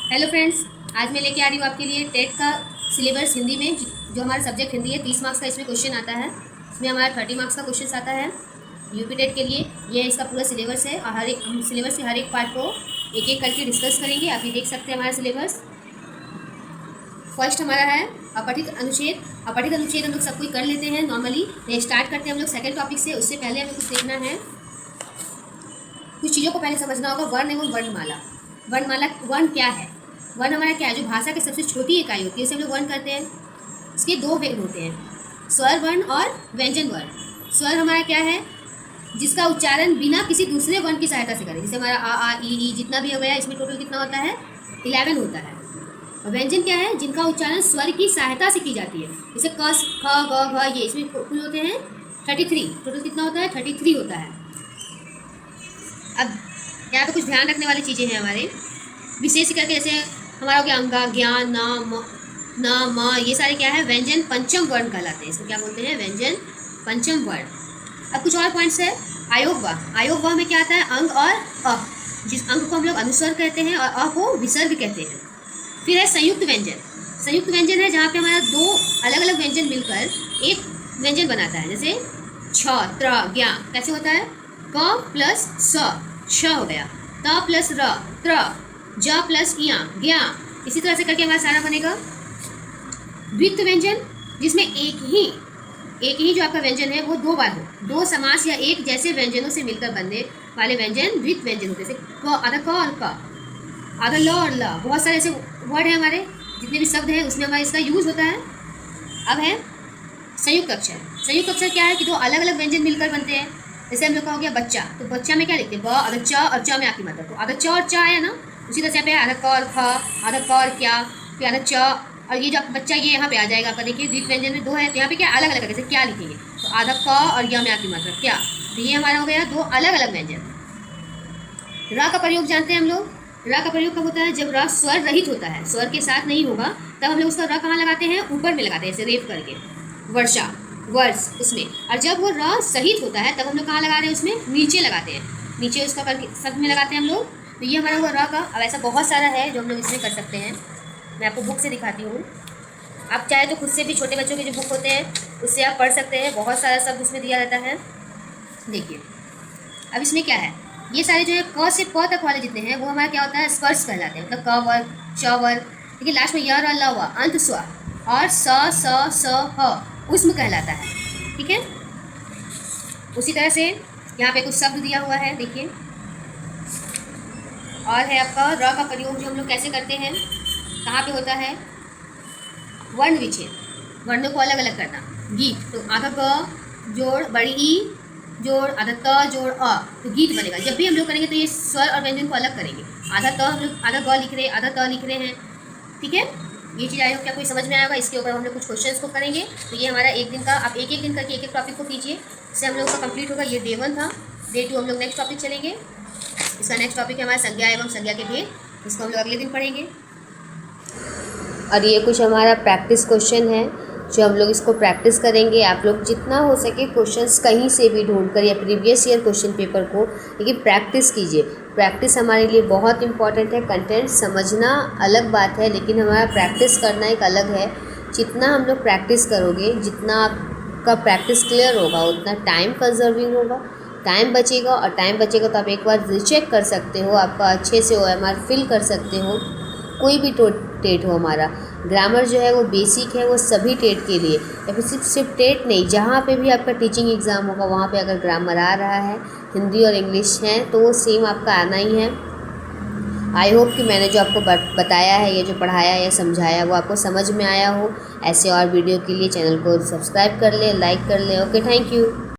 Hello friends, आज मैं लेके आ रही हूँ आपके लिए टेट का सिलेबस हिंदी में। जो हमारा सब्जेक्ट हिंदी है, 30 मार्क्स का इसमें क्वेश्चन आता है। इसमें हमारा 30 मार्क्स का क्वेश्चन आता है यूपी टेट के लिए। ये इसका पूरा सिलेबस है और हर एक हम सिलेबस के हर एक पार्ट को एक एक करके डिस्कस करेंगे। आप ये देख सकते हैं हमारा सिलेबस। फर्स्ट हमारा है अपठित अनुच्छेद। अपठित अनुच्छेद हम लोग सब कोई कर लेते हैं नॉर्मली। स्टार्ट करते हैं हम लोग सेकेंड टॉपिक से। उससे पहले हमें कुछ देखना है, कुछ चीज़ों को पहले समझना होगा। वर्ण एवं वर्णमाला। वर्णमाला, वर्ण क्या है? वर्ण हमारा क्या है? जो भाषा की सबसे छोटी इकाई होती है उसे हम लोग वर्ण करते हैं। इसके दो वेग होते हैं, स्वर वर्ण और व्यंजन वर्ण। स्वर हमारा क्या है? जिसका उच्चारण बिना किसी दूसरे वर्ण की सहायता से करें। जैसे हमारा आ ई जितना भी हो गया, इसमें टोटल कितना होता है? 11 होता है। और व्यंजन क्या है? जिनका उच्चारण स्वर की सहायता से की जाती है। जैसे क, ख, ग, घ, ये इसमें कुल होते हैं 33। टोटल कितना होता है? 33 होता है। अब यहाँ पे कुछ ध्यान रखने वाली चीज़ें हैं हमारे, विशेष करके जैसे हमारा हो गया अंगा, ज्ञान, न, म, ये सारे क्या है? व्यंजन पंचम वर्ण कहलाते हैं। इसको क्या बोलते हैं? व्यंजन पंचम वर्ण। अब कुछ और पॉइंट्स है। आयोग वाह। आयोग वाह में क्या आता है? अंग और अ। जिस अंग को हम लोग अनुस्वर कहते हैं और अ को विसर्ग कहते हैं। फिर है संयुक्त व्यंजन। संयुक्त व्यंजन है जहाँ पे हमारा दो अलग अलग व्यंजन मिलकर एक व्यंजन बनाता है। जैसे छ, त्र, ज्ञा कैसे होता है? क प्लस स, श हो गया। त प्लस र, त्र। ज प्लस इया, ज्ञा। इसी तरह से करके हमारा सारा बनेगा। द्वित्व व्यंजन, जिसमें एक ही जो आपका व्यंजन है वो दो बार हो। दो समास या एक जैसे व्यंजनों से मिलकर बनने वाले व्यंजन द्वित्व व्यंजन होते हैं। जैसे क, आधा क और क, आधा ल और ल। बहुत सारे ऐसे वर्ड हैं हमारे, जितने भी शब्द हैं उसमें हमारा इसका यूज होता है। अब है संयुक्त अक्षर। संयुक्त अक्षर क्या है? कि दो अलग अलग व्यंजन मिलकर बनते हैं। जैसे हम लोग का हो गया बच्चा, तो बच्चा में क्या लिखते हैं? ब, आधा च और च में आकी मात्रा। तो आधा च और च है ना, उसी तरह से पे आधा क और ख, आधा क और क्या, फिर आधा च और ये जो बच्चा, ये यहाँ पे आ जाएगा आपका। देखिए द्वित्व व्यंजन में दो है, तो यहाँ पे क्या अलग अलग है। जैसे क्या लिखेंगे? तो आधा क और य में आकी मात्रा क्या, तो ये हमारा हो गया दो अलग अलग व्यंजन। र का प्रयोग जानते हैं हम लोग। र का प्रयोग कब होता है? जब र स्वर रहित होता है, स्वर के साथ नहीं होगा, तब हम लोग उसका र कहाँ लगाते हैं? ऊपर में लगाते हैं, ऐसे रेप करके। वर्षा, वर्ष उसमें। और जब वो र सहित होता है तब हम लोग कहाँ लगा रहे हैं? उसमें नीचे लगाते हैं, नीचे उसका करके शब्द में लगाते हैं हम लोग। तो ये हमारा हुआ र का। अब ऐसा बहुत सारा है जो हम लोग इसमें कर सकते हैं। मैं आपको बुक से दिखाती हूँ। आप चाहे तो खुद से भी, छोटे बच्चों के जो बुक होते हैं उससे आप पढ़ सकते हैं। बहुत सारा शब्द उसमें दिया रहता है। देखिए अब इसमें क्या है? ये सारे जो है क से प तक वाले जितने हैं वो हमारा क्या होता है? स्पर्श कहलाते हैं। मतलब क वर्ग, च वर्ग। देखिए लास्ट में य, र, ल, व अंत स्वर, और स, ह उस्म कहलाता है। ठीक है। उसी तरह से यहाँ पे कुछ शब्द दिया हुआ है, देखिए। और है आपका र का प्रयोग, जो हम लोग कैसे करते हैं, कहाँ पे होता है? वर्ण विच्छेद, वर्णों को अलग अलग करना। गीत, तो आधा ग जोड़ बड़ी ई जोड़ आधा त जोड़ अ, तो गीत बनेगा। जब भी हम लोग करेंगे तो ये स्वर और व्यंजन को अलग करेंगे। आधा त हम लोग आधा ग लिख रहे हैं, आधा त लिख रहे हैं। ठीक है। ये चीज़ आई हो क्या कोई समझ में आएगा? इसके ऊपर हम लोग कुछ क्वेश्चंस को करेंगे। तो ये हमारा एक दिन का, आप एक एक दिन करके एक एक टॉपिक को कीजिए, इससे हम लोग का कंप्लीट होगा। ये डे 1 था। डे 2 हम लोग नेक्स्ट टॉपिक चलेंगे। इसका नेक्स्ट टॉपिक है हमारा संज्ञा एवं संज्ञा के भेद, इसको हम लोग अगले दिन पढ़ेंगे। और ये कुछ हमारा प्रैक्टिस क्वेश्चन है जो हम लोग इसको प्रैक्टिस करेंगे। आप लोग जितना हो सके क्वेश्चंस कहीं से भी ढूंढ कर या प्रीवियस ईयर क्वेश्चन पेपर को, लेकिन प्रैक्टिस कीजिए। प्रैक्टिस हमारे लिए बहुत इंपॉर्टेंट है। कंटेंट समझना अलग बात है, लेकिन हमारा प्रैक्टिस करना एक अलग है। जितना हम लोग प्रैक्टिस करोगे, जितना आपका प्रैक्टिस क्लियर होगा, उतना टाइम कंजर्विंग होगा, टाइम बचेगा। और टाइम बचेगा तो आप एक बार रीचेक कर सकते हो, आपका अच्छे से OMR फिल कर सकते हो। कोई भी टेट हो हमारा, ग्रामर जो है वो बेसिक है, वो सभी टेट के लिए। या फिर सिर्फ टेट नहीं, जहाँ पे भी आपका टीचिंग एग्ज़ाम होगा वहाँ पे अगर ग्रामर आ रहा है, हिंदी और इंग्लिश है, तो वो सेम आपका आना ही है। आई होप कि मैंने जो आपको बताया है, ये जो पढ़ाया या समझाया, वो आपको समझ में आया हो। ऐसे और वीडियो के लिए चैनल को सब्सक्राइब कर ले, लाइक कर ले। Okay, thank you.